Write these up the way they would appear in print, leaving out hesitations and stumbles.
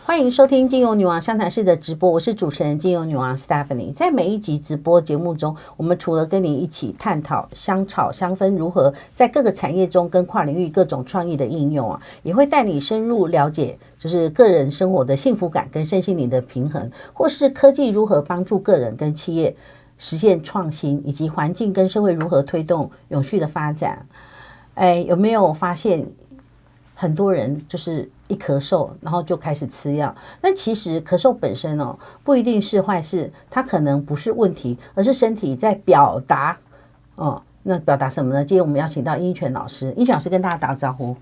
欢迎收听金融女王相谈室的直播，我是主持人金融女王 Stephanie。在每一集直播节目中，我们除了跟你一起探讨香草香氛如何在各个产业中跟跨领域各种创意的应用啊，也会带你深入了解就是个人生活的幸福感跟身心灵的平衡，或是科技如何帮助个人跟企业实现创新，以及环境跟社会如何推动永续的发展。有没有发现很多人就是一咳嗽然后就开始吃药？但其实咳嗽本身不一定是坏事，它可能不是问题，而是身体在表达那表达什么呢？今天我们邀请到英权老师，英权老师跟大家打个招呼。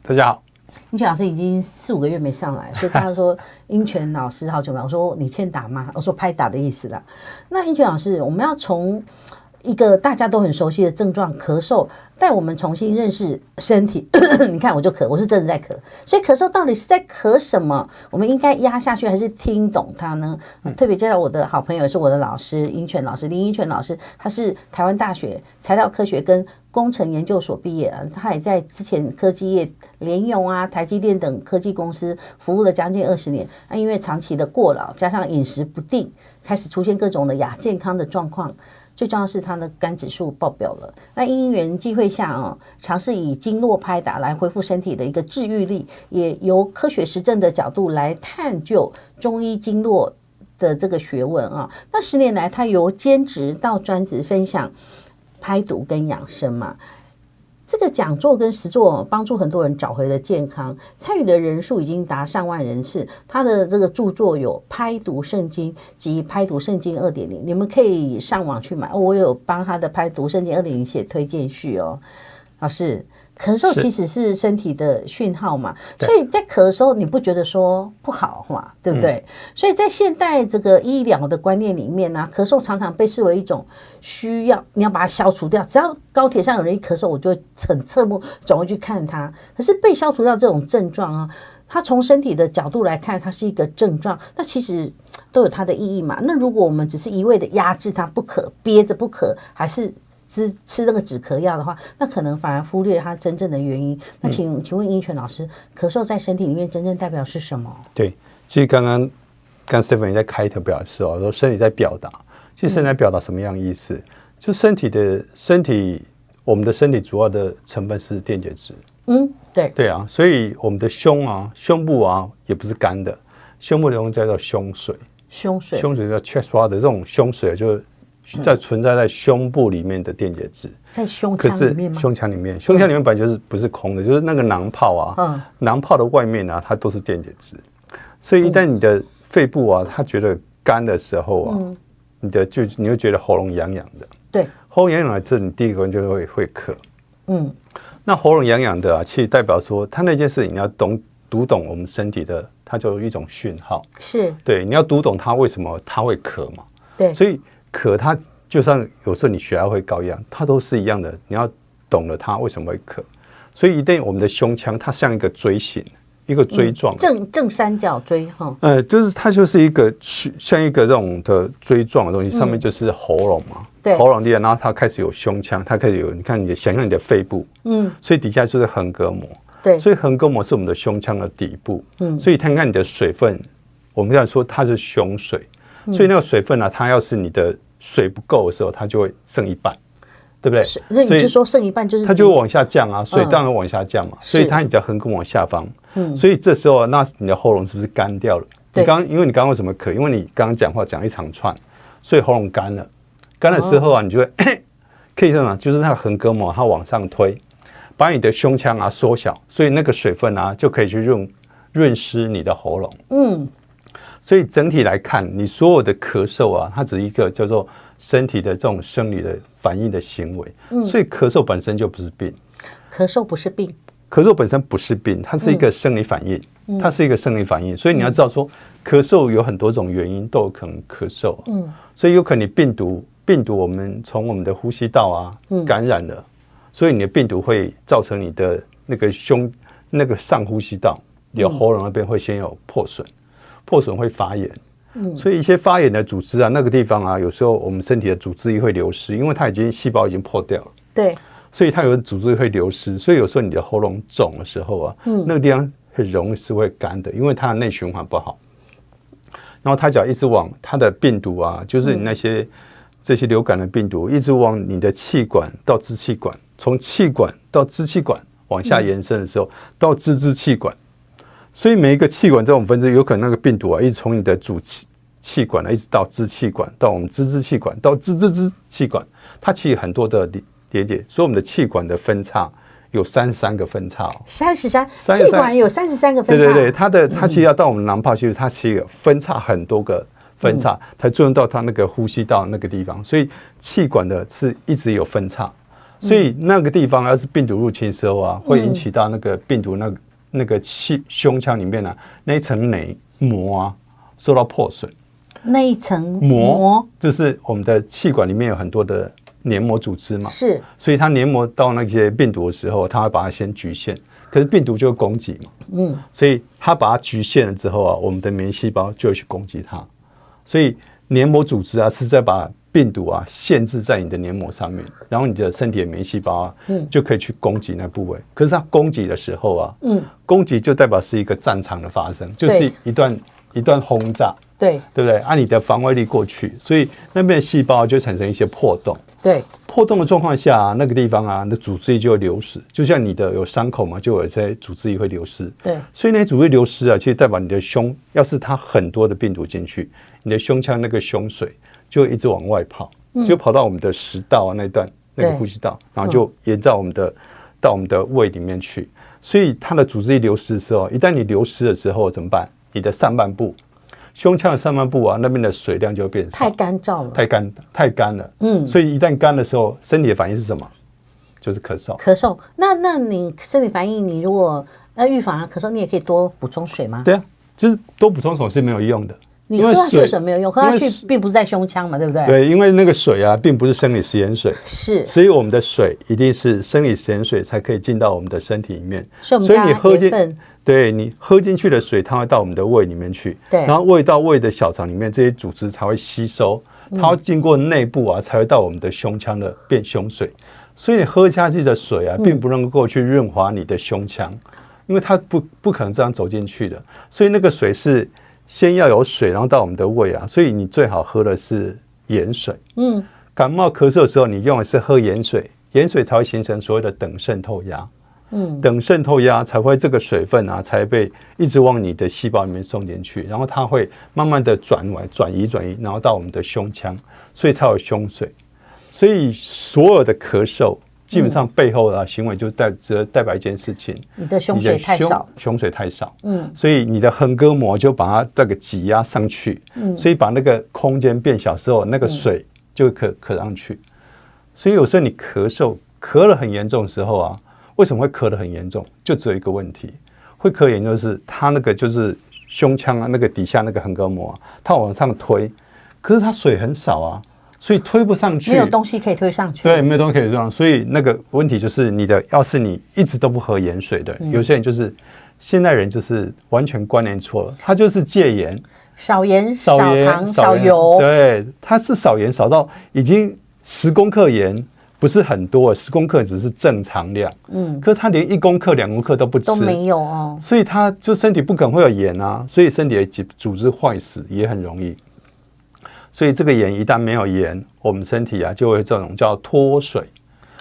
大家好。英权老师已经4-5个月没上来，所以大家说英权老师好久没有。我说你欠打吗？我说拍打的意思啦。那英权老师，我们要从一个大家都很熟悉的症状咳嗽，带我们重新认识身体。你看我就咳，我是真的在咳。所以咳嗽到底是在咳什么？我们应该压下去还是听懂它呢？特别介绍我的好朋友是我的老师英权老师，林英权老师，他是台湾大学材料科学跟工程研究所毕业，他也在之前科技业联咏啊、台积电等科技公司服务了将近20年。因为长期的过劳加上饮食不定，开始出现各种的亚健康的状况。最重要的是他的肝指数爆表了。那因缘际会下尝试以经络拍打来恢复身体的一个治愈力，也由科学实证的角度来探究中医经络的这个学问那10年来，他由兼职到专职分享拍毒跟养生嘛。这个讲座跟实作帮助很多人找回了健康，参与的人数已经达上万人次。他的这个著作有《拍毒圣经》及《拍毒圣经 2.0》，你们可以上网去买。我有帮他的《拍毒圣经 2.0》写推荐序老师，咳嗽其实是身体的讯号嘛，所以在咳的时候你不觉得说不好嘛，对不对？所以在现代这个医疗的观念里面呢，咳嗽常常被视为一种需要，你要把它消除掉。只要高铁上有人一咳嗽，我就会很侧目转过去看他。可是被消除掉这种症状它从身体的角度来看，它是一个症状，那其实都有它的意义嘛。那如果我们只是一味的压制它不咳，憋着不咳，还是吃那个止咳药的话，那可能反而忽略它真正的原因。那请问英权老师，咳嗽在身体里面真正代表是什么？对，其实刚 Stephanie 在开头表示说身体在表达，其实身体在表达什么样的意思？就我们的身体主要的成分是电解质。对啊，所以我们的胸部也不是干的，胸部的东西叫做胸水。胸水叫 chest water， 这种胸水就存在在胸部里面的电解质，在胸腔里面吗？胸腔里面本来就是不是空的，就是那个囊泡囊泡的外面它都是电解质。所以一旦你的肺部它觉得干的时候你会觉得喉咙痒痒的。对，喉咙痒痒的时候，你第一个就会咳。那喉咙痒痒的其实代表说，它那件事你要读懂我们身体的，它就有一种讯号。是，对，你要读懂它为什么它会咳嘛。对，所以咳它就像有时候你血压会高一样，它都是一样的，你要懂了它为什么会咳。所以一旦我们的胸腔它像一个锥形，一个锥状，正三角锥就是它就是一个像一个这种的锥状的东西，上面就是喉咙嘛。对，喉咙里，然后它开始有胸腔，它开始有，你看想象你的肺部，所以底下就是横膈膜。对，所以横膈膜是我们的胸腔的底部。所以看看你的水分，我们要说它是胸水。所以那个水分它要是你的水不够的时候，它就会剩一半，对不对？所以你就说剩一半就是它就会往下降水当然往下降嘛。所以它你只要横膈膜下方，所以这时候那你的喉咙是不是干掉了？因为你刚刚为什么咳？因为你刚刚讲话讲一长串，所以喉咙干了。干的时候你就会可以这样，就是那个横膈膜它往上推，把你的胸腔缩小，所以那个水分就可以去润湿你的喉咙。所以整体来看，你所有的咳嗽它只是一个叫做身体的这种生理的反应的行为。所以咳嗽本身就不是病。咳嗽不是病。咳嗽本身不是病，它是一个生理反应。它是一个生理反应，所以你要知道说，咳嗽有很多种原因都有可能咳嗽。所以有可能病毒我们从我们的呼吸道感染了，所以你的病毒会造成你的那个上呼吸道，你的喉咙那边会先有破损会发炎。所以一些发炎的组织那个地方有时候我们身体的组织液会流失，因为细胞已经破掉了。对，所以它有组织会流失，所以有时候你的喉咙肿的时候那个地方很容易是会干的，因为它的内循环不好。然后它只要一直往它的病毒啊，就是你这些流感的病毒，一直往你的气管到支气管，从气管到支气管往下延伸的时候，到支气管。所以每一个气管这种分支，有可能那个病毒啊，一直从你的主气管一直到支气管，到我们支气管，到支气管，它其实很多的连接。所以我们的气管的分叉有33个分叉33，气管有33个分叉。对，它其实要到我们囊泡，其实它其实分叉很多个分叉，才作用到它那个呼吸道那个地方。所以气管的是一直有分叉，所以那个地方要是病毒入侵的时候啊，会引起到那个病毒那个胸腔里面啊那一层内膜啊受到破损。那一层膜就是我们的气管里面有很多的黏膜组织嘛，是，所以它黏膜到那些病毒的时候，它会把它先局限，可是病毒就会攻击嘛，所以它把它局限了之后啊，我们的免疫细胞就会去攻击它，所以黏膜组织啊是在把病毒啊限制在你的黏膜上面，然后你的身体的免疫细胞啊，就可以去攻击那部位。可是它攻击的时候啊，攻击就代表是一个战场的发生，就是一段轰炸。对不对？按你的防卫力过去，所以那边的细胞就产生一些破洞。对，破洞的状况下啊，那个地方啊，那组织液就会流失。就像你的有伤口嘛，就有一些组织液会流失。对，所以那些组织液流失啊，其实代表你的胸，要是它很多的病毒进去，你的胸腔那个胸水就会一直往外跑，就跑到我们的食道啊那个呼吸道，然后就沿到我们的胃里面去。所以它的组织液流失的时候，一旦你流失的时候怎么办？你的上半部。胸腔的上半部啊，那边的水量就会变少，太干燥了，太干了。所以一旦干的时候，身体的反应是什么？就是咳嗽。咳嗽，那你身体反应，你如果要预防咳嗽，你也可以多补充水吗？对啊，就是多补充水是没有用的。你喝下去的水没有用，喝下去并不是在胸腔嘛，对不对？对，因为那个水啊，并不是生理食盐水，是，所以我们的水一定是生理食盐水才可以进到我们的身体里面。所以你喝进，对你喝进去的水，它会到我们的胃里面去，然后胃到胃的小肠里面，这些组织才会吸收，它会经过内部啊，才会到我们的胸腔的变胸水。所以你喝下去的水啊，并不能够去润滑你的胸腔，因为它不可能这样走进去的。所以那个水是先要有水，然后到我们的胃啊，所以你最好喝的是盐水。感冒咳嗽的时候，你用的是喝盐水，盐水才会形成所谓的等渗透压。等渗透压才会这个水分啊，才被一直往你的细胞里面送进去，然后它会慢慢的转移，然后到我们的胸腔，所以才有胸水。所以所有的咳嗽，基本上背后的行为就代表一件事情：你的胸水太少，胸水太少。所以你的横膈膜就把它那个挤压上去，所以把那个空间变小之后，那个水就咳上去。所以有时候你咳了很严重的时候啊。为什么会咳得很严重？就只有一个问题，会咳严重是它那个就是胸腔啊，那个底下那个横膈膜啊，它往上推，可是它水很少啊，所以推不上去，没有东西可以推上去。对，没有东西可以推上去，所以那个问题就是要是你一直都不喝盐水的，有些人就是现代人就是完全观念错了，他就是戒盐，少盐、少糖、少油，对，他是少盐少到已经10公克盐。不是很多，10公克只是正常量。可是他连1公克、2公克都不吃，都没有哦。所以他就身体不可能会有盐啊，所以身体的组织坏死也很容易。所以这个盐一旦没有盐，我们身体啊就会这种叫脱水。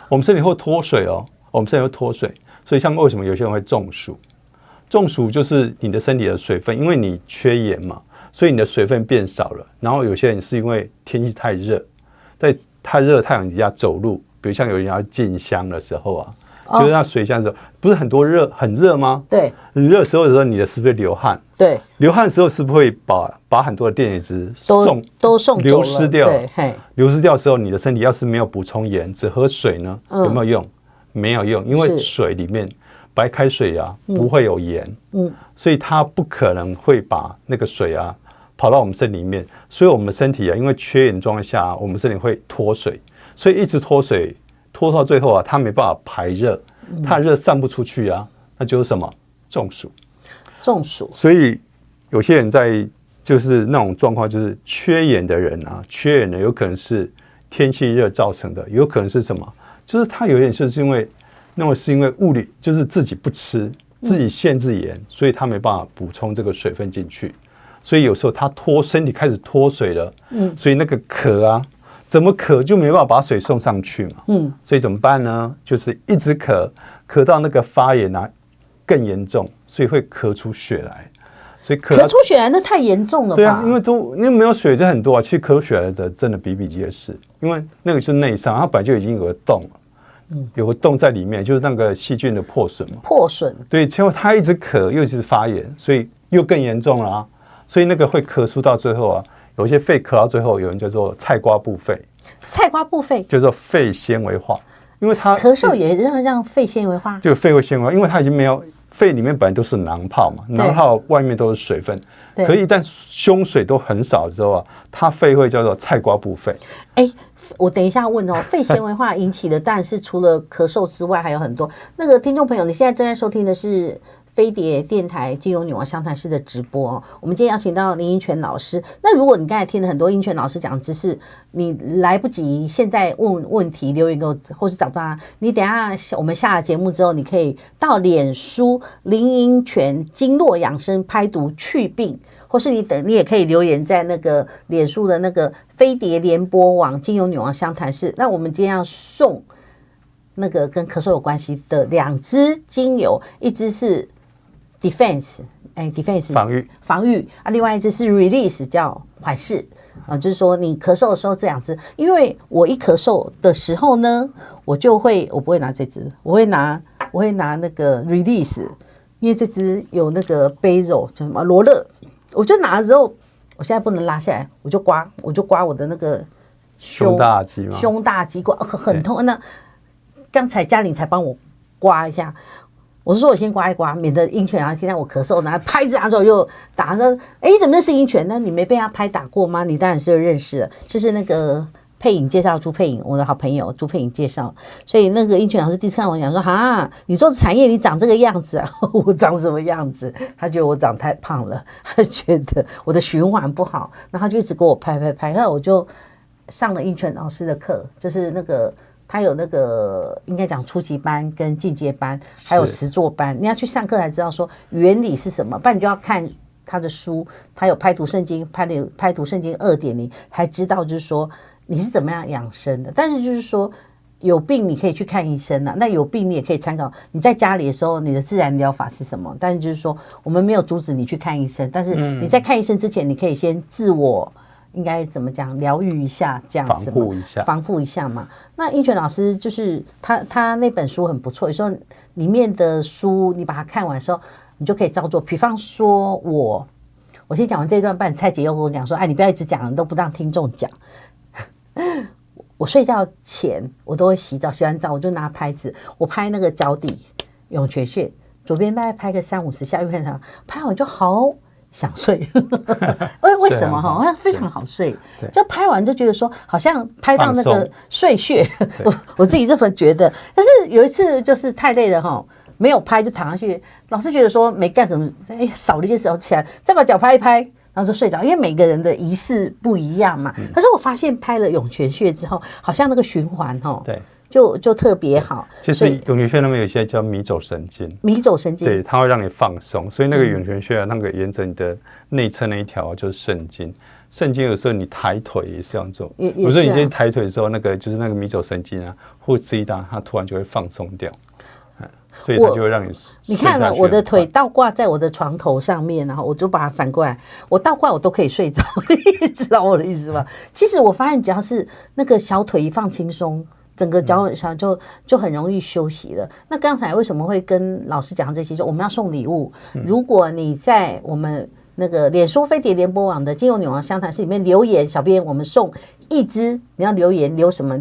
我们身体会脱水哦，所以像为什么有些人会中暑？中暑就是你的身体的水分，因为你缺盐嘛，所以你的水分变少了。然后有些人是因为天气太热，在太热太阳底下走路，比如像有人要进香的时候啊，就是那水箱的时候，不是很热吗？对，很热的时候，你的是不是流汗？对，流汗的时候是不是会把很多的电解质都送流失掉？流失掉的时候，你的身体要是没有补充盐，只喝水呢，有没有用？没有用，因为水里面白开水啊不会有盐，所以它不可能会把那个水啊。跑到我们身体里面，所以我们身体啊，因为缺盐状况下，我们身体会脱水，所以一直脱水，脱到最后啊，它没办法排热，它的热散不出去啊，那就是什么？中暑。所以有些人在就是那种状况，就是缺盐的人啊，缺盐的有可能是天气热造成的，有可能是什么？就是他有点是因为物理，就是自己不吃。自己限制盐，所以它没办法补充这个水分进去，所以有时候它身体开始脱水了，所以那个咳啊，怎么咳就没办法把水送上去嘛，所以怎么办呢？就是一直咳到那个发炎啊更严重，所以会咳出血来。所以咳出血来那太严重了吧？对啊，因为没有水就很多啊。其实咳出血来的真的比比皆是，因为那个是内伤，它本来就已经有个洞了，有个洞在里面，就是那个细菌的破损嘛。破损。对，结果他一直咳，又一直发炎，所以又更严重了啊。所以那个会咳出到最后啊，有些肺咳到最后，有人叫做菜瓜布肺。菜瓜布肺叫做肺纤维化，因为它咳嗽也让肺纤维化，就肺会纤维化，因为它已经没有。肺里面本来都是囊泡嘛，囊泡外面都是水分，可一旦胸水都很少之后啊，它肺会叫做菜瓜布肺。我等一下问哦，肺纤维化引起的当然是除了咳嗽之外还有很多。那个听众朋友，你现在正在收听的是飞碟电台精油女王相谈室的直播哦。我们今天邀请到林英权老师。那如果你刚才听了很多英权老师讲知识，你来不及现在问问题留言给我，或是找不到他，你等一下我们下了节目之后，你可以到脸书林英权经络养生拍毒去病，或是你也可以留言在那个脸书的那个飞碟联播网精油女王相谈室。那我们今天要送那个跟咳嗽有关系的2支精油，一支是defense 防御啊，另外一支是 release 叫缓释啊，就是说你咳嗽的时候这2支，因为我一咳嗽的时候呢，我不会拿这支，我会拿那个 release， 因为这支有那个杯肉叫什么罗勒，我就拿了之后，我现在不能拉下来，我就刮我的那个胸大肌嘛，胸大肌刮很痛。那刚才嘉玲才帮我刮一下。我是说我先刮一刮，免得英权然后听到我咳嗽，然后拍子之后又打说，你怎么认识英权？那你没被他拍打过吗？你当然是认识了，就是那个佩影介绍朱佩影，我的好朋友朱佩影介绍，所以那个英权老师第一次看我讲说，哈，你做产业你长这个样子啊，我长什么样子？他觉得我长太胖了，他觉得我的循环不好，然后他就一直给我拍，然后我就上了英权老师的课，就是那个。他有那个应该讲初级班跟进阶班，还有实作班，你要去上课才知道说原理是什么，不然你就要看他的书，他有拍图圣经、拍图圣经 2.0， 才知道就是说你是怎么样养生的。但是就是说有病你可以去看医生啊，那有病你也可以参考你在家里的时候你的自然疗法是什么。但是就是说我们没有阻止你去看医生，但是你在看医生之前，你可以先自我。应该怎么讲？疗愈一下，这样子防护一下嘛。那英权老师就是他那本书很不错，有时候里面的书你把它看完的时候，你就可以照做。比方说我先讲完这一段，不然蔡姐又跟我讲说，你不要一直讲，你都不让听众讲。我睡觉前我都会洗澡，洗完澡我就拿拍子，我拍那个脚底涌泉穴，左边拍个30-50下，右边拍完就好。想睡，为什么哈？非常好睡，就拍完就觉得说，好像拍到那个睡穴，我自己这么觉得。但是有一次就是太累了哈，没有拍就躺下去，老是觉得说没干什么，少了一件事，起来再把脚拍一拍，然后就睡着。因为每个人的仪式不一样嘛。可是我发现拍了涌泉穴之后，好像那个循环哈，对。就特别好。其实涌泉穴那边有些叫迷走神经，对，它会让你放松。所以那个涌泉穴那个沿着你的内侧那一条就是肾经。肾经有时候你抬腿也是这样做，有时候你先抬腿的时候，那个就是那个迷走神经啊，或吃一大，它突然就会放松掉。所以它就会让你看了我的腿倒挂在我的床头上面，然后我就把它反过来，我倒挂我都可以睡着，你知道我的意思吗？其实我发现只要是那个小腿一放轻松。整个脚上就很容易休息了。那刚才为什么会跟老师讲这些？就我们要送礼物，如果你在我们那个脸书飞碟联播网的精油女王相谈室里面留言，小编我们送1支。你要留言留什么？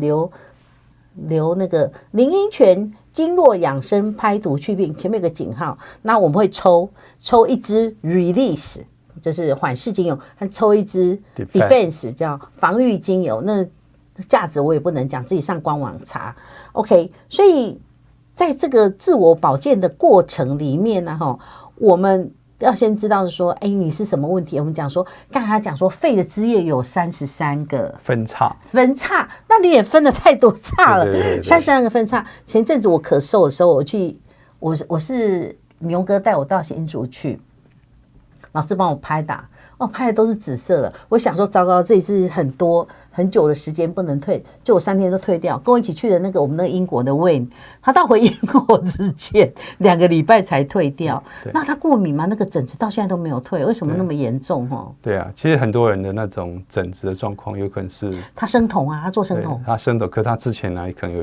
留那个林英权经络养生拍毒去病，前面有个井号。那我们会抽1支 release， 就是缓释精油，还抽1支 defense 叫防御精油。那价值我也不能讲，自己上官网查。OK， 所以在这个自我保健的过程里面呢，我们要先知道说，你是什么问题？我们讲说，刚才他讲说，肺的枝叶有33个分叉，那你也分了太多叉了，32个分叉。前阵子我咳嗽的时候，我是牛哥带我到新竹去，老师帮我拍打，拍的都是紫色的。我想说，糟糕，这一次很久的时间不能退，就我3天都退掉。跟我一起去的我们那个英国的 Wayne， 他到回英国之前2个礼拜才退掉。那他过敏吗？那个疹子到现在都没有退，为什么那么严重？对啊，其实很多人的那种疹子的状况，有可能是他生酮啊，他做生酮，他生酮，可是他之前呢，可能有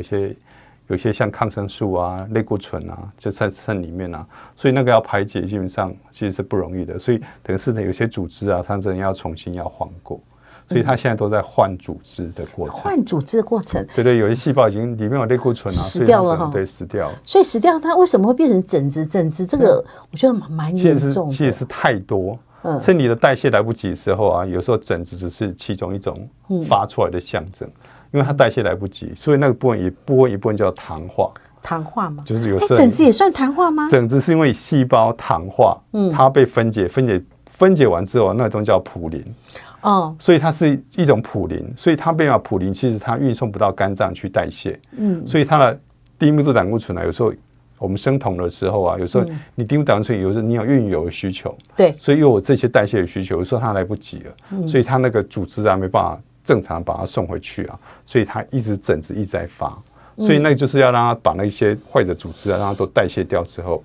一些像抗生素啊、类固醇啊，就在肾里面啊，所以那个要排解，基本上其实是不容易的。所以等于是有些组织啊，它真的要重新要换过，所以它现在都在换组织的过程。换组织的过程，对，有些细胞已经里面有类固醇啊，死掉了哈，对，死掉了。所以死掉，它为什么会变成疹子？疹子这个我觉得蛮严重的，其实是太多。身体的代谢来不及的时候啊，有时候疹子只是其中一种发出来的象征。因为它代谢来不及，所以那个部分叫糖化。糖化吗？就是有时候疹子也算糖化吗？疹子是因为细胞糖化，它被分解完之后，那种叫普林。所以它是一种普林，所以它没有普林，其实它运送不到肝脏去代谢。所以它的低密度胆固醇啊，有时候我们生酮的时候啊，有时候你低密度胆固醇，有时候你有运油的需求，对，所以又有这些代谢的需求，有时候它来不及了，所以它那个组织啊没办法正常把它送回去啊，所以它疹子一直在发，所以那个就是要让它把那些坏的组织啊，让它都代谢掉之后，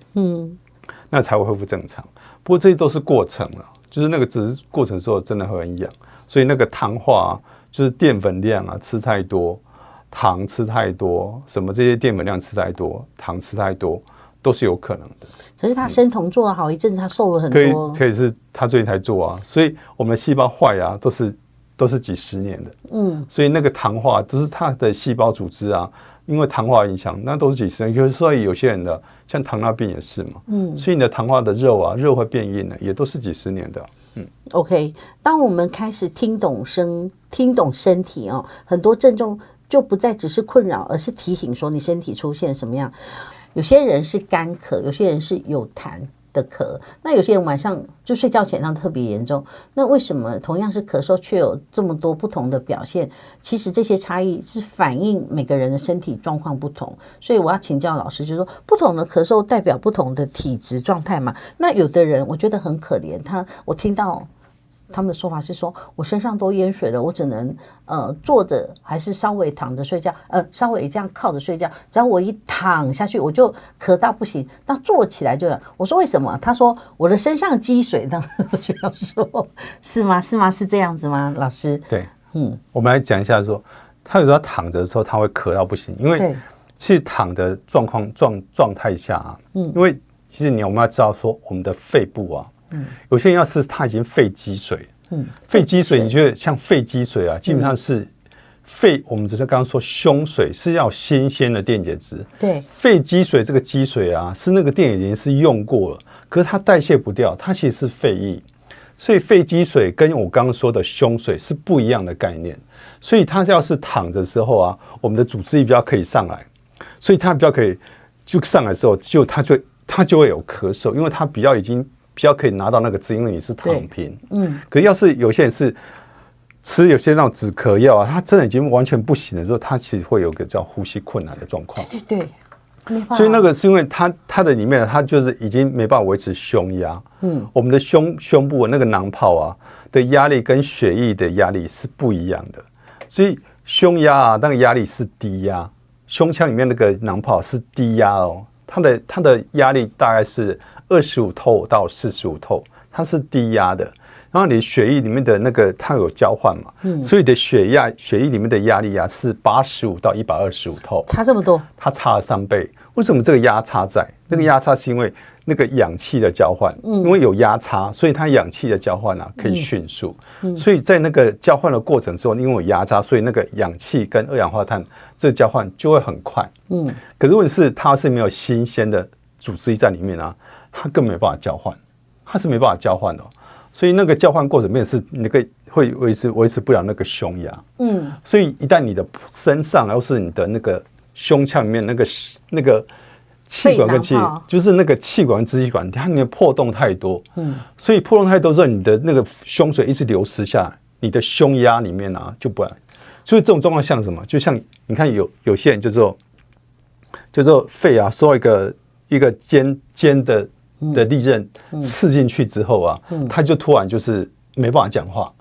那才会恢复正常。不过这些都是过程了，就是那个只是过程的时候真的会很痒，所以那个糖化啊，就是淀粉量啊吃太多，糖吃太多，什么这些淀粉量吃太多，糖吃太多，都是有可能的。可是他生酮做了好一阵子，他瘦了很多。可以是他最近才做啊，所以我们的细胞坏啊，都是几十年的，所以那个糖化都是它的细胞组织啊，因为糖化影响，那都是几十年。所以有些人的像糖尿病也是嘛，所以你的糖化的肉会变硬的，也都是几十年的。OK， 当我们开始听懂身体很多症状就不再只是困扰，而是提醒说你身体出现什么样。有些人是干咳，有些人是有痰的咳，那有些人晚上就睡觉前特别严重。那为什么同样是咳嗽却有这么多不同的表现？其实这些差异是反映每个人的身体状况不同。所以我要请教老师，就是说不同的咳嗽代表不同的体质状态嘛？那有的人我觉得很可怜，我听到他们的说法是说，我身上都淹水了，我只能坐着还是稍微躺着睡觉，稍微这样靠着睡觉，只要我一躺下去我就咳到不行，那坐起来就。我说为什么？他说我的身上积水。我就要说是吗？是这样子吗？老师？对，我们来讲一下说，他有时候躺着的时候他会咳到不行，因为其实躺的状态下啊，因为其实我们要知道说我们的肺部啊。有些人要是他已经肺积水，肺积水，你觉得像肺积水啊，基本上是肺，我们只是刚刚说胸水是要新鲜的电解质，对，肺积水这个积水啊，是那个电解质是用过了，可是它代谢不掉，它其实是肺液，所以肺积水跟我刚刚说的胸水是不一样的概念，所以它要是躺着的时候啊，我们的组织比较可以上来，所以它比较可以就上来的时候，它就会有咳嗽，因为它比较可以拿到那个字，因为你是躺平。可是要是有些人是吃有些那种止咳药啊，他真的已经完全不行的时候，他其实会有个叫呼吸困难的状况。对，所以那个是因为它的里面，它就是已经没办法维持胸压。我们的胸部那个囊泡啊的压力跟血液的压力是不一样的，所以胸压啊那个压力是低压，胸腔里面那个囊泡是低压哦，它的压力大概是25透到45透，它是低压的。然后你血液里面的那个它有交换嘛，所以你的血液里面的压力啊是85到125透，差这么多，它差了3倍。为什么这个压差在？那个压差是因为那个氧气的交换，因为有压差，所以它氧气的交换啊可以迅速，所以在那个交换的过程之后，因为有压差，所以那个氧气跟二氧化碳这个交换就会很快。可是问题是它是没有新鲜的组织液在里面啊，它根本没办法交换，它是没办法交换的。所以那个交换过程面是那个会维持不了那个胸压，所以一旦你的身上，要是你的那个胸腔里面那个气管跟就是那个气管跟支气管，它里面破洞太多，所以破洞太多之后，你的那个胸水一直流失下来，你的胸压里面啊就不来。所以这种状况像什么？就像你看有些人就做肺啊，说一个尖的的利刃刺进去之后啊，他就突然就是没办法讲话，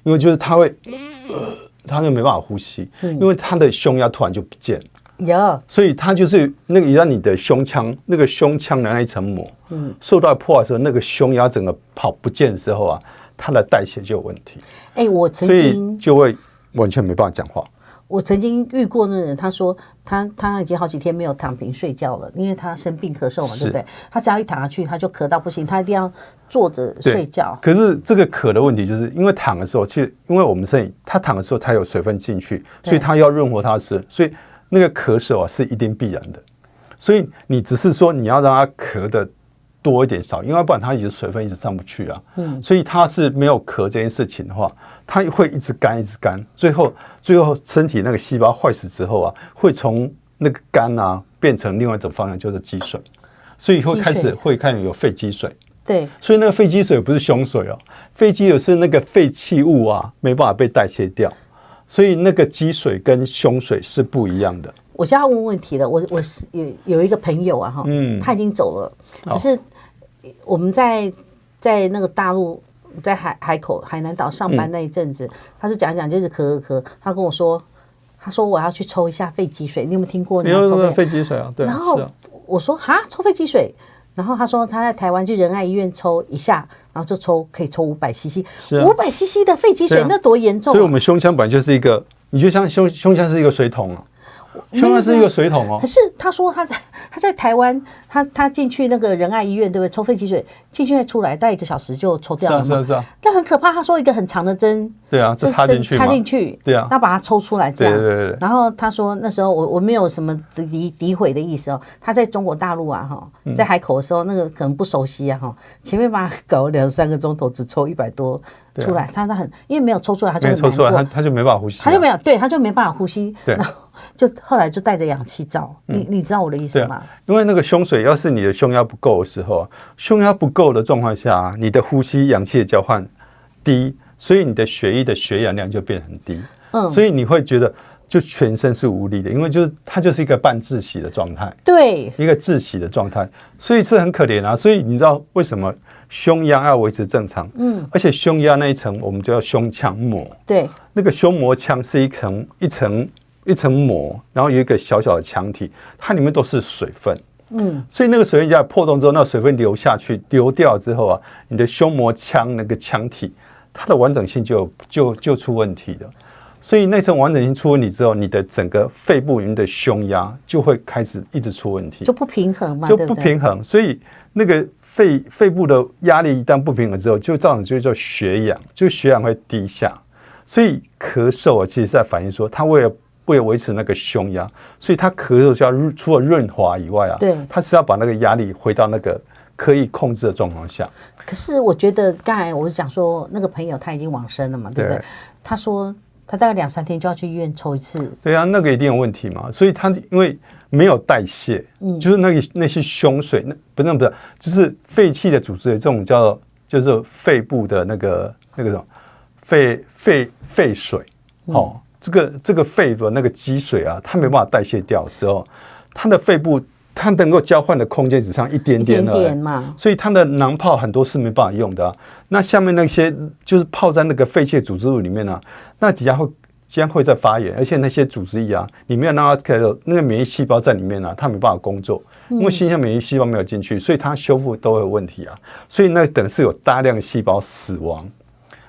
因为就是他会，他就没办法呼吸，因为他的胸压突然就不见了。所以他就是那个一旦你的胸腔那个胸腔的那一层膜，受到破坏的时候，那个胸压整个跑不见的时候啊，它的代谢就有问题。我曾经所以就会完全没办法讲话。我曾经遇过那人，他说他已经好几天没有躺平睡觉了，因为他生病咳嗽嘛，对不对？他只要一躺下去，他就咳到不行，他一定要坐着睡觉。可是这个咳的问题，就是因为躺的时候，其实因为我们身体他躺的时候，他有水分进去，所以他要润滑他的身，所以那个咳嗽啊是一定必然的。所以你只是说你要让他咳的多一点少，因为不然他一直水分一直上不去啊。所以他是没有咳这件事情的话，他会一直干，最后身体那个细胞坏死之后啊，会从那个干啊变成另外一种方向，就是积水，所以会开始有肺积水。对，所以那个肺积水不是胸水哦，肺积水是那个废弃物啊没办法被代谢掉，所以那个积水跟胸水是不一样的。我就要问问题了，我有一个朋友啊，他已经走了，可是我们在那个大陆，在海南岛上班那一阵子，他是讲就是咳，他跟我说，他说我要去抽一下肺积水，你有没有听过？你要抽肺积水啊？对。然后我说抽肺积水，然后他说他在台湾去仁爱医院抽一下，然后就可以抽500cc，500cc 的肺积水，那多严重啊！所以我们胸腔本来就是一个，你就像胸腔是一个水桶啊。胸腔是一个水桶哦，可是他说他在台湾，他进去那个仁爱医院，对不对？抽肺积水进去再出来，大概1个小时就抽掉了嘛。是啊，那很可怕。他说一个很长的针，对啊，就插进去，对啊，那把它抽出来这样。对。然后他说那时候我没有什么诋毁的意思哦。他在中国大陆啊在海口的时候，那个可能不熟悉啊前面把他搞2-3个钟头，只抽100多出来，他因为没有抽出来，他就抽出来，他就没办法呼吸，他就没办法呼吸，对。就后来就带着氧气罩，你知道我的意思吗？因为那个胸水，要是你的胸压不够的时候，胸压不够的状况下，你的呼吸氧气的交换低，所以你的血液的血氧量就变很低，所以你会觉得就全身是无力的，因为它就是一个半窒息的状态，对，一个窒息的状态，所以这很可怜啊。所以你知道为什么胸压要维持正常？而且胸压那一层我们叫胸腔膜，对，那个胸膜腔是一层膜，然后有一个小小的腔体，它里面都是水分，所以那个水分一旦破洞之后，那个水分流下去，流掉之后啊，你的胸膜腔那个腔体，它的完整性就出问题了。所以那层完整性出问题之后，你的整个肺部里面的胸压就会开始一直出问题，就不平衡嘛，就不平衡。所以那个肺部的压力一旦不平衡之后，就造成就叫血氧，就血氧会低下。所以咳嗽啊，其实在反映说，它为了维持那个胸压，所以他咳嗽就要除了润滑以外啊，对，他是要把那个压力回到那个可以控制的状况下。可是我觉得刚才我是讲说，那个朋友他已经往生了嘛，对不对？他说他大概2-3天就要去医院抽一次。对啊，那个一定有问题嘛，所以他因为没有代谢，就是那些胸水，不是，就是废弃的组织，这种就是肺部的那个什么废水，这个肺的那个积水啊，它没办法代谢掉的时候，它的肺部它能够交换的空间只剩一点点嘛，所以它的囊泡很多是没办法用的那下面那些就是泡在那个废弃组织物里面呢，那即将会在发炎，而且那些组织液啊，你没有让它那个免疫细胞在里面它没办法工作，因为新鲜免疫细胞没有进去，所以它修复都有问题所以那等于是有大量的细胞死亡，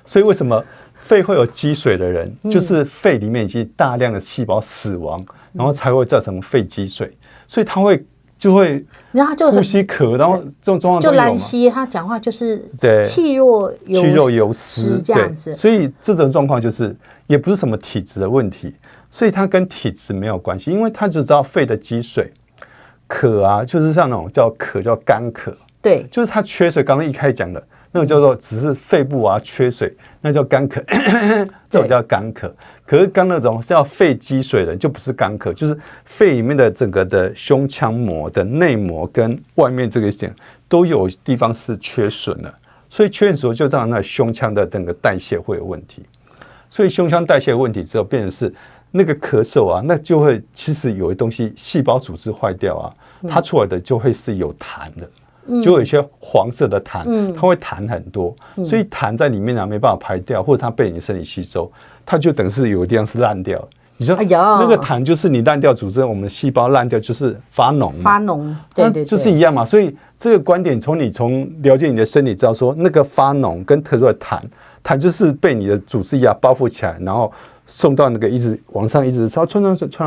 所以为什么？肺会有积水的人，就是肺里面已经大量的细胞死亡，然后才会造成肺积水，所以他就会呼吸咳，然后这种状况就兰溪，他讲话就是气若游丝这样子，所以这种状况就是也不是什么体质的问题，所以它跟体质没有关系，因为他就知道肺的积水，咳啊，就是像那种叫干咳，对，就是他缺水，刚刚一开始讲的。那个叫做只是肺部缺水，那叫干咳，这种叫干咳。可是刚那种叫肺积水的就不是干咳，就是肺里面的整个的胸腔膜的内膜跟外面这个点都有地方是缺损了，所以缺损就让那胸腔的整个代谢会有问题。所以胸腔代谢有问题之后，变成是那个咳嗽那就会其实有的东西细胞组织坏掉它出来的就会是有痰的。就有一些黄色的痰，它会痰很多，所以痰在里面没办法排掉，或者它被你身体吸收，它就等于是有的地方是烂掉。你说那个痰就是你烂掉组织，我们的细胞烂掉就是发脓嘛，发脓，对，就是一样嘛。所以这个观点从了解你的身体知道说，那个发脓跟特殊的痰就是被你的组织液包覆起来，然后送到那个一直往上一直穿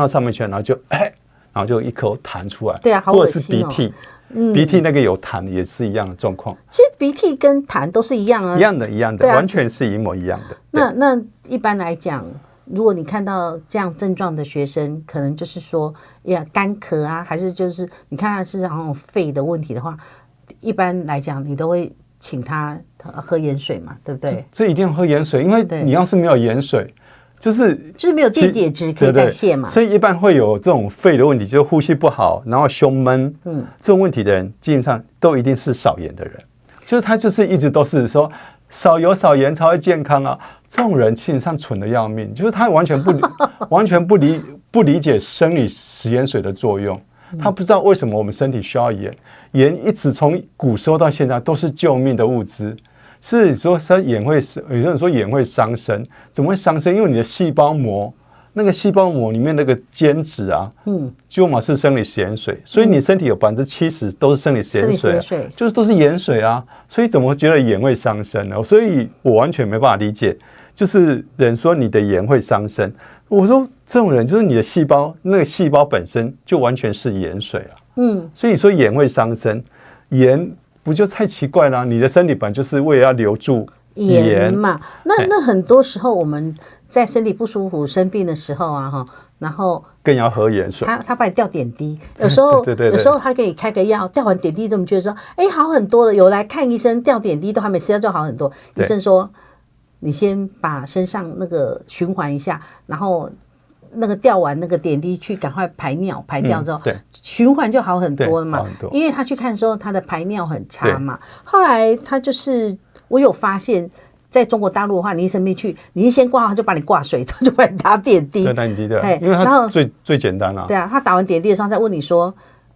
到上面去，然后就一口痰出来，对啊，好或者是恶心鼻涕。鼻涕那个有痰也是一样的状况。其实鼻涕跟痰都是一样啊，一样的，完全是一模一样的。那一般来讲，如果你看到这样症状的学生，可能就是说呀干咳啊，还是就是你看他是好像肺的问题的话，一般来讲你都会请他喝盐水嘛，对不对？这一定要喝盐水，因为你要是没有盐水，就是没有电解质可以代谢嘛，所以一般会有这种肺的问题，就是呼吸不好，然后胸闷，这种问题的人基本上都一定是少盐的人，就是他就是一直都是说少油少盐才会健康啊，这种人基本上蠢得要命，就是他完全不理解生理食盐水的作用，他不知道为什么我们身体需要盐，盐一直从古时候到现在都是救命的物资。是说盐会，有人说盐会伤身，怎么会伤身？因为你的细胞膜，那个细胞膜里面那个间质啊，就嘛是生理食盐水，所以你身体有70%都是生理食盐水，就是都是盐水啊，所以怎么会觉得盐会伤身呢？所以我完全没办法理解，就是人说你的盐会伤身，我说这种人就是你的细胞，那个细胞本身就完全是盐水啊，所以你说盐会伤身，盐。不就太奇怪了？你的身体本来就是为了要留住盐嘛。那很多时候我们在身体不舒服、生病的时候啊，然后更要喝盐水。他帮你吊点滴，有时候有时候他给你开个药，吊完点滴，怎么觉得说，好很多了？有来看医生，吊点滴都还没吃药就好很多。医生说，你先把身上那个循环一下，然后。那个吊完那个点滴去赶快排尿排掉之后，循环就好很多了嘛。因为他去看的时候，他的排尿很差嘛。后来他就是我有发现，在中国大陆的话，你一生病去，你一先挂号就把你挂水，就把你打点滴，打点滴的，因为它最简单啊。对啊，他打完点滴的时候再问你说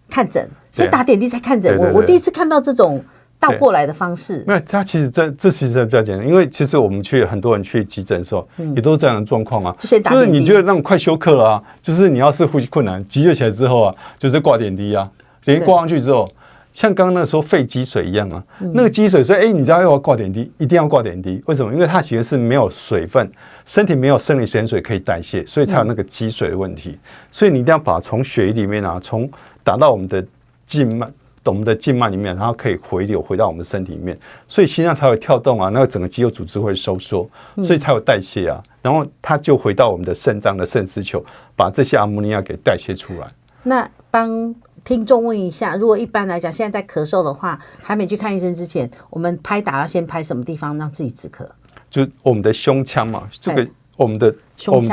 看诊，先打点滴再看诊。我第一次看到这种。倒过来的方式，没有，它其实这其实比较简单，因为其实我们很多人去急诊的时候，也都是这样的状况啊，就是你觉得那种快休克了啊，就是你要是呼吸困难，急救起来之后啊，就是挂点滴啊，点滴挂上去之后，像刚刚那时候肺积水一样啊，那个积水，所以你知道要挂点滴，一定要挂点滴，为什么？因为它其实是没有水分，身体没有生理食盐水可以代谢，所以才有那个积水的问题，所以你一定要把从血液里面啊，从打到我们的静脉里面，然后可以回流回到我们的身体里面，所以心脏才会跳动啊，那个整个肌肉组织会收缩，所以才有代谢啊，然后它就回到我们的肾脏的肾丝球，把这些阿摩尼亚给代谢出来。那帮听众问一下，如果一般来讲，现在在咳嗽的话，还没去看医生之前，我们拍打要先拍什么地方让自己止咳？就我们的胸腔嘛，这个我们的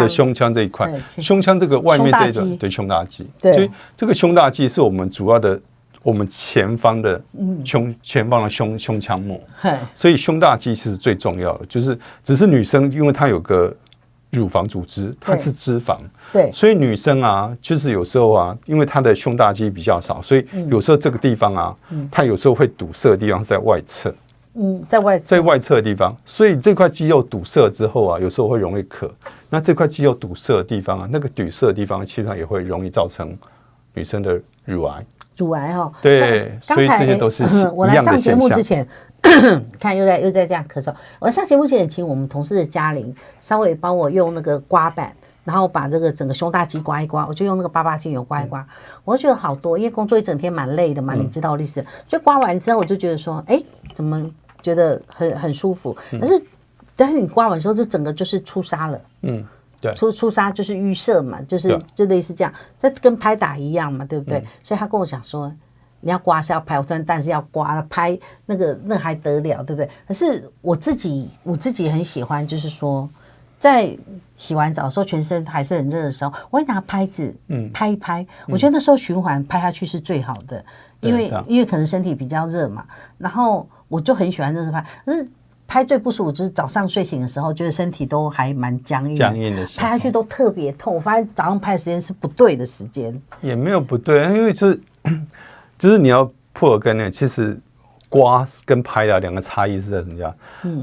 胸腔这一块，胸腔这个外面这一段，对，胸大肌，所以这个胸大肌是我们主要的。我们前方的胸腔膜，所以胸大肌是最重要的。就是只是女生，因为她有个乳房组织，它是脂肪，对，所以女生啊，就是有时候啊，因为她的胸大肌比较少，所以有时候这个地方啊，它有时候会堵塞的地方是在外侧，在外侧的地方，所以这块肌肉堵塞之后啊，有时候会容易咳。那这块肌肉堵塞的地方啊，那个堵塞的地方，基本上也会容易造成女生的乳癌。乳癌哦，对，所以这些都是一样的现象。我来上节目之前，看又在这样咳嗽。我上节目之前，请我们同事的嘉玲稍微帮我用那个刮板，然后把这个整个胸大肌刮一刮，我就用那个88精油刮一刮，我就觉得好多，因为工作一整天蛮累的嘛，你知道历史。就刮完之后，我就觉得说，怎么觉得很舒服？但是你刮完之后，就整个就是出痧了，出痧就是淤塞嘛，就类似这样，这跟拍打一样嘛，对不对？所以他跟我讲说，你要刮是要拍，我说但是要刮拍那还得了，对不对？可是我自己很喜欢，就是说在洗完澡的时候，全身还是很热的时候，我会拿拍子拍一拍，我觉得那时候循环拍下去是最好的，因为可能身体比较热嘛，然后我就很喜欢这种拍，可是。拍最不舒服就是早上睡醒的时候，觉得身体都还蛮僵硬的，拍下去都特别痛。我发现早上拍的时间是不对的时间，也没有不对，因为就是你要破了概念，其实刮跟拍的两个差异是在什么呀？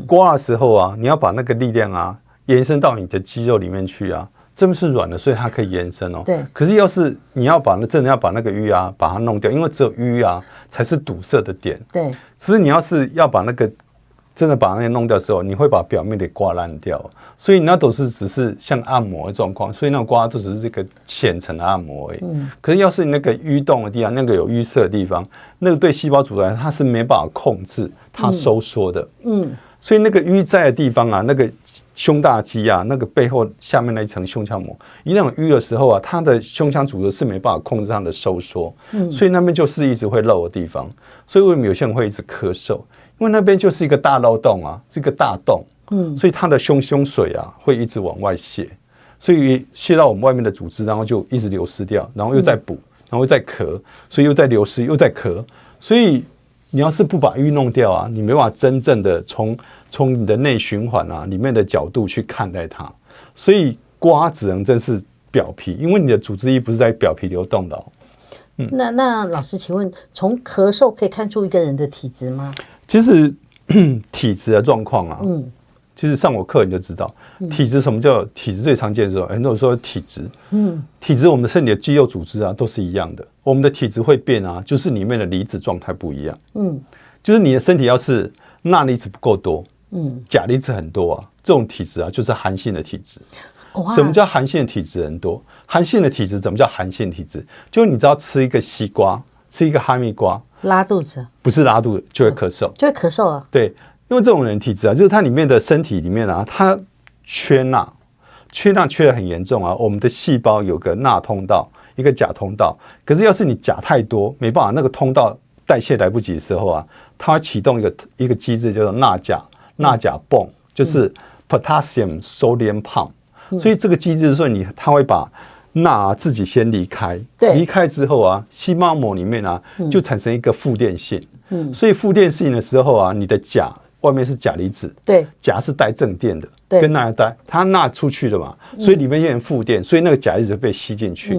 刮的时候啊，你要把那个力量啊延伸到你的肌肉里面去啊，这边是软的，所以它可以延伸哦。对。可是要是你要真的要把那个淤啊把它弄掉，因为只有淤啊才是堵塞的点。对。只是你要是要把那个真的把那些弄掉的时候，你会把表面给刮烂掉，所以那都是只是像按摩的状况，所以那个刮都只是这个浅层的按摩而已。可是要是你那个淤洞的地方，那个有淤塞的地方，那个对细胞组来它是没办法控制它收缩的。所以那个淤在的地方啊，那个胸大肌啊，那个背后下面那一层胸腔膜，一旦有淤的时候啊，它的胸腔组织是没办法控制它的收缩，所以那边就是一直会漏的地方。所以为什么有些人会一直咳嗽？因为那边就是一个大漏洞啊，是一个大洞，所以它的胸水啊会一直往外泄，所以泄到我们外面的组织，然后就一直流失掉，然后又再补，然后又再咳，所以又再流失，又再咳，所以你要是不把淤弄掉啊，你没办法真正的从你的内循环啊里面的角度去看待它，所以刮只能真是表皮，因为你的组织液不是在表皮流动的哦。那老师，请问从咳嗽可以看出一个人的体质吗？其实体质的状况啊，其实上我课你就知道，体质什么叫体质最常见的时候，很多人说体质，体质我们的身体的肌肉组织啊都是一样的，我们的体质会变啊，就是里面的离子状态不一样，就是你的身体要是钠离子不够多，钾离子很多啊，这种体质啊就是寒性的体质。什么叫寒性的体质很多？寒性的体质怎么叫寒性体质？就是你只要吃一个西瓜，吃一个哈密瓜，拉肚子？不是拉肚子就会咳嗽，就会咳嗽啊。对，因为这种人体质啊，就是它里面的身体里面啊，它缺钠缺得很严重啊。我们的细胞有个钠通道，一个钾通道，可是要是你钾太多，没办法，那个通道代谢来不及的时候啊，它会启动一个机制叫做钠钾泵，就是 potassium sodium pump。所以这个机制是说它会把钠自己先离开，离开之后啊，细胞膜里面啊就产生一个负电性，所以负电性的时候啊，你的钾外面是钾离子，对，钾是带正电的，跟钠带，它钠出去了嘛，所以里面变成负电，所以那个钾离子被吸进去，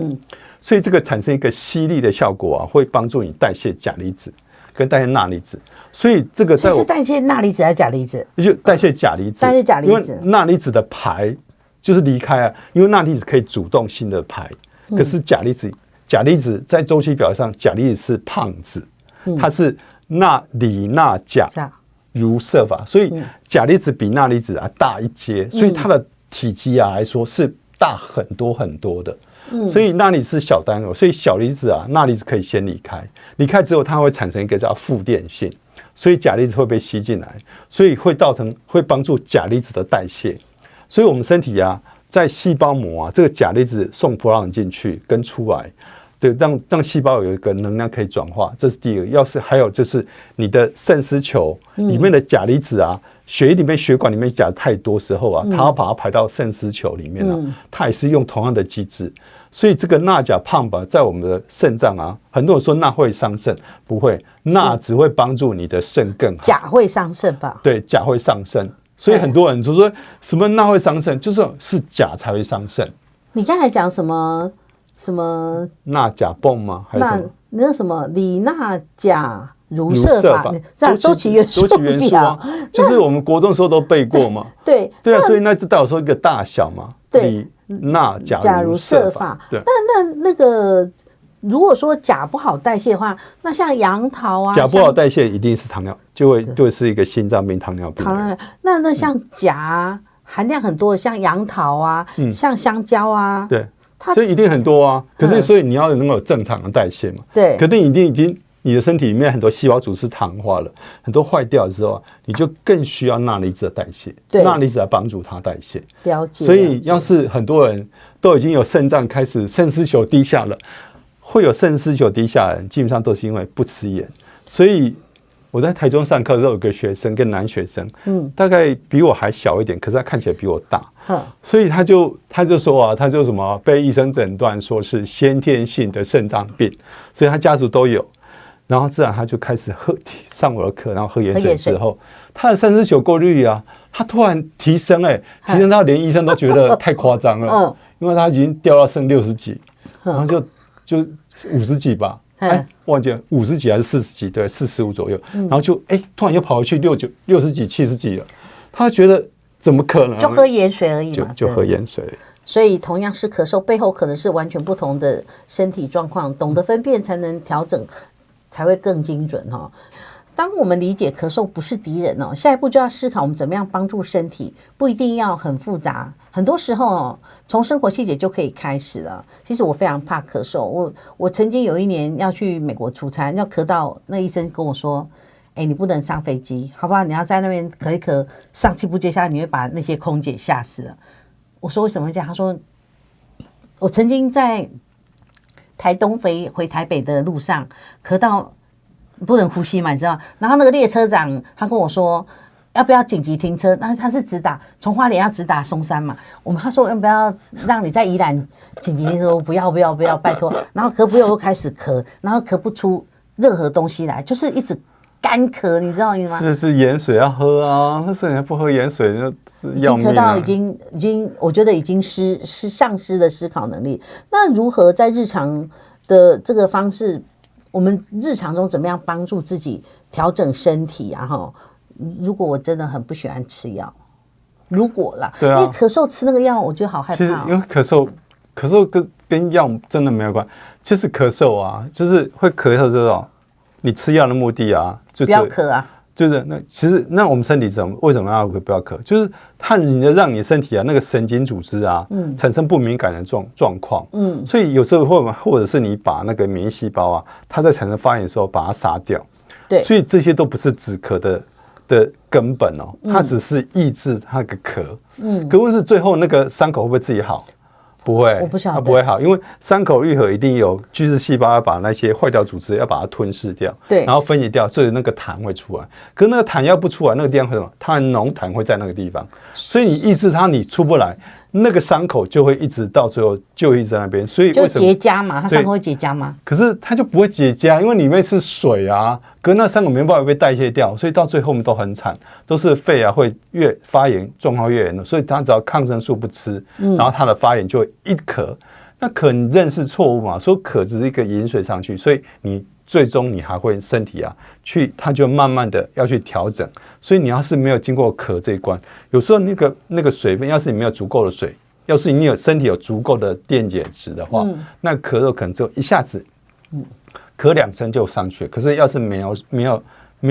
所以这个产生一个吸力的效果啊，会帮助你代谢钾离子跟代谢钠离子，所以这个是代谢钠离子还是钾离子？就代谢钾离子，代谢钾离子，因为钠离子的排。就是离开啊，因为钠离子可以主动性的排，可是钾离子在周期表上，钾离子是胖子，它是锂钠钾如摄法，所以钾离子比钠离子啊大一阶，所以它的体积啊来说是大很多很多的，所以钠离子是小单位，所以小离子啊，钠离子可以先离开，离开之后它会产生一个叫负电性，所以钾离子会被吸进来，所以会帮助钾离子的代谢。所以我们身体啊，在细胞膜啊，这个钾离子送葡萄糖进去跟出来，对，让细胞有一个能量可以转化，这是第一个。要是还有就是你的肾丝球里面的钾离子啊，血液里面血管里面钾太多时候啊，它要把它排到肾丝球里面啊，它也是用同样的机制。所以这个钠钾胖吧，在我们的肾脏啊，很多人说钠会伤肾，不会，钠只会帮助你的肾更好。钾会伤肾吧？对，钾会伤肾。所以很多人就说什么钠会伤肾，就是钾才会伤肾。你刚才讲什么钠钾泵吗？还是什么？那什么锂钠钾如摄法？周期元素表，就是我们国中时候都背过嘛。对啊，所以那代表说一个大小嘛。锂钠钾如摄法。对，那个。如果说钾不好代谢的话，那像杨桃啊，钾不好代谢一定是糖尿，就是一个心脏病、糖尿病。那像钾含量很多的，像杨桃啊，像香蕉啊，对，所以一定很多啊。可是所以你要能够有正常的代谢嘛，对。可是你已经你的身体里面很多细胞组织糖化了，很多坏掉的时候，你就更需要钠离子的代谢，钠离子来帮助它代谢。了解。所以要是很多人都已经有肾脏开始肾丝球低下了。会有肾丝球低下的人，基本上都是因为不吃盐。所以我在台中上课的时候，有个学生跟男学生，大概比我还小一点，可是他看起来比我大，所以他就说啊，他就什么被医生诊断说是先天性的肾脏病，所以他家族都有。然后自然他就开始上我的课，然后喝盐水之后，他的肾丝球过滤啊，他突然提升，提升到连医生都觉得太夸张了，因为他已经掉到剩60几，然后就50几吧，忘记了50几还是40几，对，45左右，然后就突然又跑回去60几、70几了，他觉得怎么可能？就喝盐水而已嘛，就喝盐水。所以同样是咳嗽，背后可能是完全不同的身体状况，懂得分辨才能调整，才会更精准哈。当我们理解咳嗽不是敌人哦，下一步就要思考我们怎么样帮助身体，不一定要很复杂，很多时候哦，从生活细节就可以开始了。其实我非常怕咳嗽，我曾经有一年要去美国出差，要咳到那医生跟我说，你不能上飞机，好不好？你要在那边咳一咳，上气不接下，你会把那些空姐吓死了。我说为什么会这样？他说我曾经在台东回台北的路上咳到不能呼吸嘛，你知道？然后那个列车长他跟我说要不要紧急停车？那他是直达从花莲要直达松山嘛？他说要不要让你在宜兰紧急停车？不要，拜托。然后咳不又开始咳，然后咳不出任何东西来，就是一直干咳，你知道吗？是盐水要喝啊，那是你还不喝盐水，那是要命啊。咳到已经，我觉得已经丧失了思考能力。那如何在日常的这个方式，我们日常中怎么样帮助自己调整身体啊？哈，如果我真的很不喜欢吃药，如果啦，对啊，因为咳嗽吃那个药，我觉得好害怕。其实因为咳嗽跟药真的没有关。其实咳嗽啊，就是会咳嗽这种。你吃药的目的啊，就是不要咳啊，就是其实我们身体为什么要不要咳？就是它让你身体啊那个神经组织啊，产生不敏感的状况，所以有时候或者是你把那个免疫细胞啊，它在产生发炎的时候把它杀掉，对，所以这些都不是止咳的根本哦，它只是抑制它的咳，可问是最后那个伤口会不会自己好？不会，我不晓得，它不会好，因为伤口愈合一定有巨噬细胞要把那些坏掉组织要把它吞噬掉，对，然后分解掉，所以那个痰会出来。可是那个痰要不出来，那个地方会什么？它的浓痰会在那个地方，所以你抑制它，你出不来，那个伤口就会一直到最后就一直在那边。所以为什么就结痂嘛？它伤口会结痂吗？可是它就不会结痂，因为里面是水啊，可是那伤口没办法被代谢掉，所以到最后面都很惨，都是肺啊会越发炎状况越严重，所以它只要抗生素不吃，然后它的发炎就会一咳。那可你认识错误嘛？说咳只是一个饮水上去，所以你最终你还会身体啊它就慢慢的要去调整。所以你要是没有经过咳这一关，有时候那个水分，要是你没有足够的水，要是你身体有足够的电解质的话，那咳嗽可能只有一下子，咳2声就上去了。可是要是没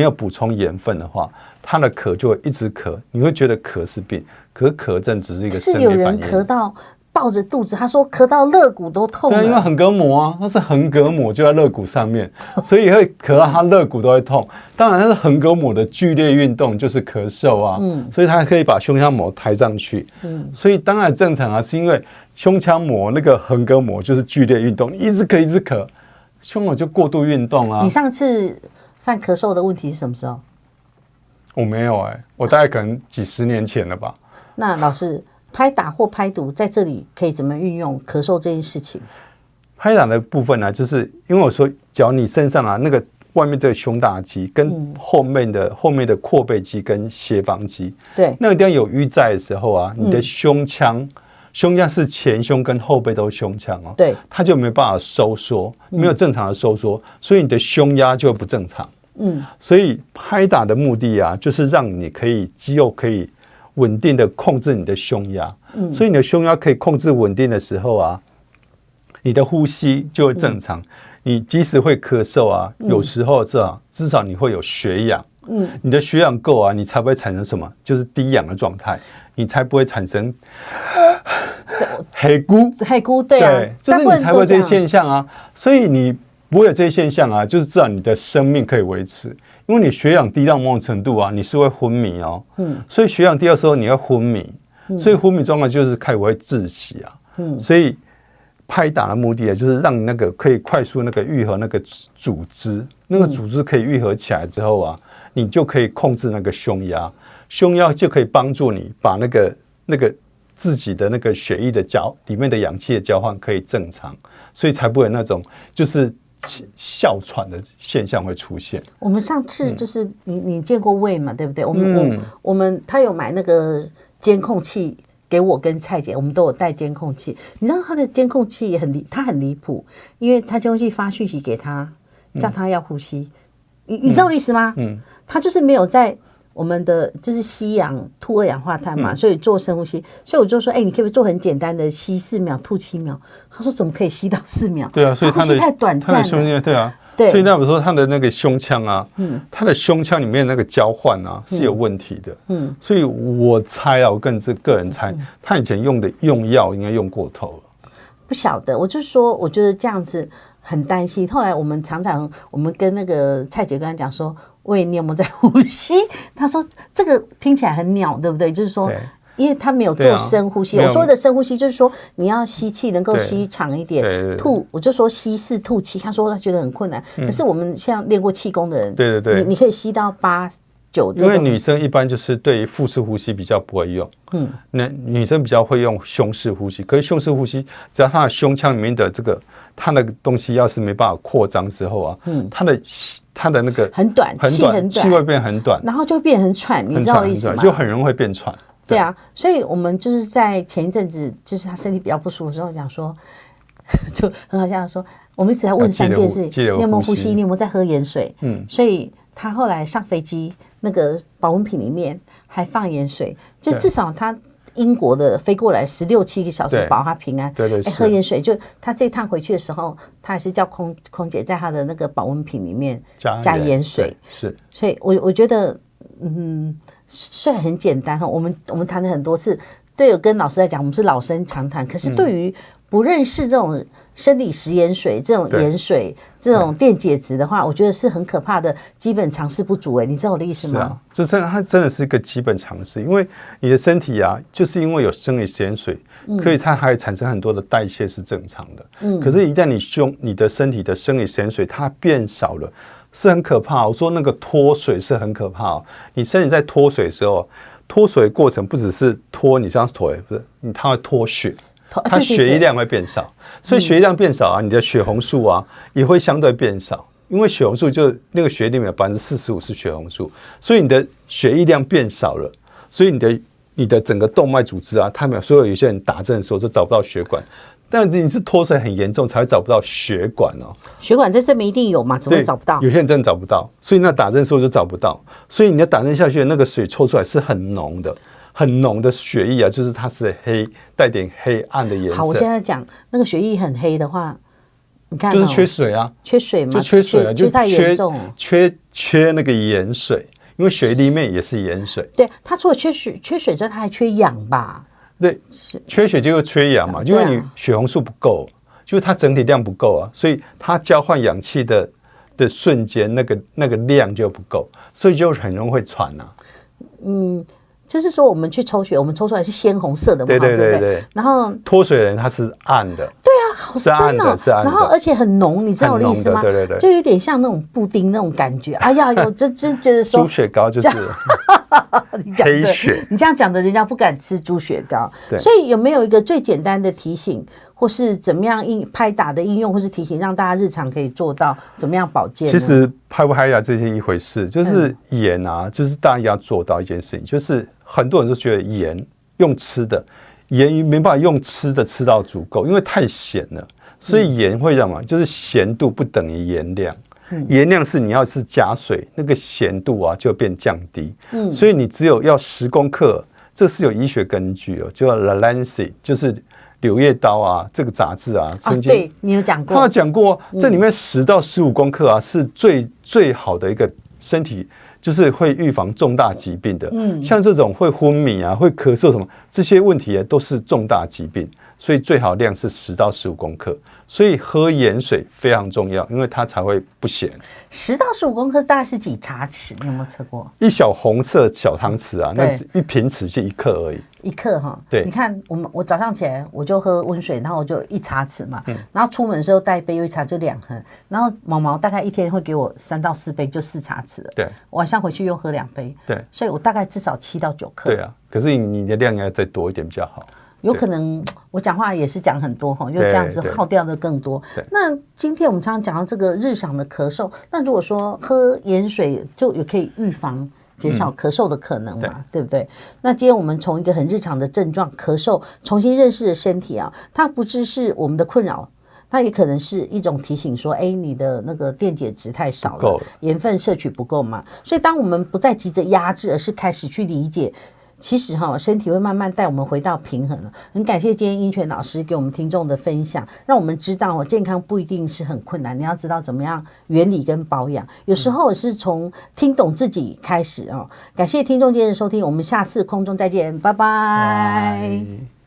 有补充盐分的话，它的咳就会一直咳，你会觉得咳是病，可是咳症只是一个生理反应。是有人咳到抱着肚子，他说咳到肋骨都痛了。对，因为横膈膜啊，它是横膈膜就在肋骨上面，所以会咳到他肋骨都会痛。当然，它是横膈膜的剧烈运动就是咳嗽啊，所以它可以把胸腔膜抬上去。所以当然正常啊，是因为胸腔膜那个横膈膜就是剧烈运动，你一直咳，胸口就过度运动啊。你上次犯咳嗽的问题是什么时候？我没有我大概可能几10年前了吧。那老师，拍打或拍毒在这里可以怎么运用咳嗽这件事情？拍打的部分呢，就是因为我说，只要你身上啊那个外面这个胸大肌跟后面的阔背肌跟斜方肌，对，那个地方有淤在的时候啊，你的胸腔是前胸跟后背都是胸腔哦，对，它就没办法收缩，没有正常的收缩，所以你的胸压就会不正常。所以拍打的目的啊，就是让你肌肉可以稳定的控制你的胸压，所以你的胸压可以控制稳定的时候啊，你的呼吸就会正常。你即使会咳嗽啊，有时候至少你会有血氧，你的血氧够啊，你才不会产生什么，就是低氧的状态，你才不会产生黑咕，对啊，就是你才会有这些现象啊。所以你不会有这些现象啊，就是至少你的生命可以维持。因为你血氧低到某种程度啊，你是会昏迷哦。所以血氧低的时候你会昏迷，所以昏迷状况就是开始会窒息啊。所以拍打的目的啊，就是让那个可以快速愈合那个组织，那个组织可以愈合起来之后啊，你就可以控制那个胸压就可以帮助你把那个自己的那个血液的里面的氧气的交换可以正常，所以才不会有那种就是哮喘的现象会出现。我们上次就是你见过胃嘛，对不对？我们他有买那个监控器给我跟蔡姐，我们都有带监控器。你知道他的监控器他很离谱，因为他监控器发讯息给他，叫他要呼吸。你知道我的意思吗？他就是没有在我们的就是吸氧吐二氧化碳嘛，所以做深呼吸。所以我就说，你可不可以做很简单的吸4秒吐7秒？他说怎么可以吸到4秒？对啊，所以呼吸太短暂了。对啊。所以那比如说他的那个胸腔啊，他的胸腔里面那个交换啊是有问题的，所以我猜啊，我个人猜，他以前用的用药应该用过头了。不晓得，我就说，我觉得这样子很担心。后来我们跟那个蔡姐跟他讲说，喂，你有没有在呼吸？他说这个听起来很鸟，对不对？就是说。因为他没有做深呼吸，我说的深呼吸就是说你要吸气能够吸长一点，吐我就说吸4吐7，他说他觉得很困难。可是我们像练过气功的人，对，你可以吸到8、9。因为女生一般就是对于腹式呼吸比较不会用，那女生比较会用胸式呼吸。可是胸式呼吸，只要她的胸腔里面的这个她那个东西要是没办法扩张之后啊，她的那个很短，气会变很短，然后就变很喘，你知道我意思吗？就很容易会变喘。对啊，所以我们就是在前一阵子，就是他身体比较不舒服的时候，讲说就很好笑，说我们一直在问3件事：你有没有呼吸？你有没有在喝盐水？所以他后来上飞机，那个保温瓶里面还放盐水，就至少他英国的飞过来16、7个小时，保他平安。对，喝盐水，就他这趟回去的时候，他还是叫空姐在他的那个保温瓶里面加盐水。是，所以我觉得，虽然很简单哈，我们谈了很多次，对我跟老师来讲，我们是老生常谈。可是对于不认识这种生理食盐水、这种盐水、这种电解质的话，我觉得是很可怕的基本常识不足。你知道我的意思吗？是啊，它真的是一个基本常识，因为你的身体啊，就是因为有生理食盐水，所以它还产生很多的代谢是正常的。可是，一旦你的身体的生理食盐水它变少了。是很可怕。我说那个脱水是很可怕。你身体在脱水的时候，脱水的过程不只是脱你这样腿，不是它会脱血，它血液量会变少，所以血液量变少啊，你的血红素啊也会相对变少，因为血红素就那个血里面有45%是血红素，所以你的血液量变少了，所以你的整个动脉组织啊，他们所有些人打针的时候就找不到血管。但你是脱水很严重才会找不到血管哦，血管在这边一定有嘛？怎么会找不到？有些人真的找不到，所以那打针的时候就找不到，所以你的打针下去的那个水抽出来是很浓的血液啊，就是它是带点黑暗的颜色。好，我现在讲那个血液很黑的话，你看就是缺水啊，缺水嘛，就缺水啊，就太严重，缺那个盐水，因为血液里面也是盐水。对，它除了缺水之外，它还缺氧吧？对，缺血就是缺氧嘛，因为你血红素不够，就是它整体量不够啊，所以它交换氧气的瞬间，那个量就不够，所以就很容易会喘啊。就是说我们去抽血，我们抽出来是鲜红色的嘛，对不对？然后脱水的人他是暗的，对啊，好深哦，然后而且很浓，你知道我的意思吗？对，就有点像那种布丁那种感觉。哎呀，我就觉得说猪血糕就是黑血，你这样讲的，人家不敢吃猪血糕。所以有没有一个最简单的提醒，或是怎么样拍打的应用，或是提醒，让大家日常可以做到怎么样保健？其实拍不拍打这是一回事，就是盐啊，就是大家要做到一件事情，就是很多人都觉得盐用吃的，盐没办法用吃的吃到足够，因为太咸了，所以盐会让嘛，就是咸度不等于盐量。盐量是你要是加水，那个咸度啊就变降低。所以你只有要10公克，这是有医学根据哦，就叫 The Lancet， 就是《柳叶刀》啊这个杂志啊，曾经对你有讲过，他有讲过，这里面10到15公克啊是最好的一个身体，就是会预防重大疾病的。像这种会昏迷啊、会咳嗽什么这些问题都是重大疾病，所以最好量是10到15公克。所以喝盐水非常重要，因为它才会不咸。10到15公克大概是几茶匙？你有没有测过？一小红色小汤匙啊，那一平匙是1克而已。1克哈，对，你看我早上起来我就喝温水，然后我就1茶匙嘛，然后出门的时候带一杯又1茶就2盒，然后毛毛大概一天会给我3到4杯，就4茶匙了。对，晚上回去又喝2杯。对，所以我大概至少7到9克。对啊，可是你的量要再多一点比较好。有可能我讲话也是讲很多哈，因为这样子耗掉的更多。那今天我们常常讲到这个日常的咳嗽，那如果说喝盐水就也可以预防减少咳嗽的可能嘛，对不对？那今天我们从一个很日常的症状咳嗽，重新认识了身体啊，它不只是我们的困扰，那也可能是一种提醒说，你的那个电解质太少了，盐分摄取不够嘛。所以当我们不再急着压制，而是开始去理解，其实身体会慢慢带我们回到平衡了。很感谢今天英权老师给我们听众的分享，让我们知道健康不一定是很困难，你要知道怎么样原理跟保养，有时候是从听懂自己开始。感谢听众今天的收听，我们下次空中再见，拜拜。